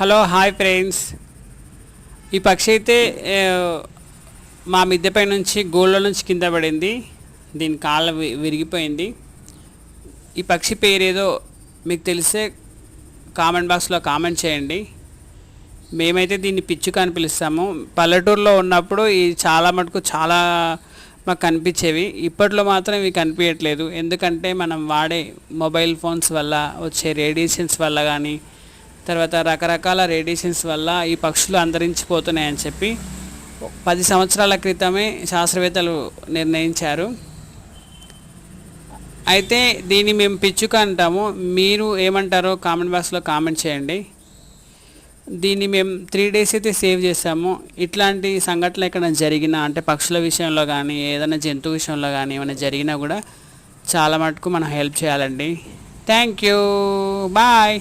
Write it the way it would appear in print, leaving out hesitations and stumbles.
Hello hi friends. ఈ పక్షి అయితే మా మిద్దెపై నుంచి గోళ్ళ నుంచి కింద పడింది. దీని కాళ్ళ విరిగిపోయింది. ఈ పక్షి పేరు ఏదో మీకు తెలిసే కామెంట్ బాక్స్లో కామెంట్ చేయండి. మేమైతే దీన్ని పిచ్చుక అని పిలుస్తాము. పల్లెటూరులో ఉన్నప్పుడు ఈ చాలా మటుకు చాలా మాకు కనిపించేవి. ఇప్పట్లో మాత్రం ఇవి కనిపించట్లేదు. ఎందుకంటే మనం వాడే మొబైల్ ఫోన్స్ వల్ల వచ్చే రేడియేషన్స్ వల్ల కానీ, తర్వాత రకరకాల రేడియేషన్స్ వల్ల ఈ పక్షులు అంతరించిపోతున్నాయని చెప్పి 10 సంవత్సరాల క్రితమే శాస్త్రవేత్తలు నిర్ణయించారు. అయితే దీన్ని మేము పిచ్చుక అంటాము. మీరు ఏమంటారో కామెంట్ బాక్స్లో కామెంట్ చేయండి. దీన్ని మేము 3 days అయితే సేవ్ చేసాము. ఇట్లాంటి సంఘటనలు ఎక్కడ జరిగినా, అంటే పక్షుల విషయంలో కానీ ఏదైనా జంతువు విషయంలో కానీ ఏమైనా జరిగినా కూడా చాలా మటుకు మనం హెల్ప్ చేయాలండి. Thank you, bye.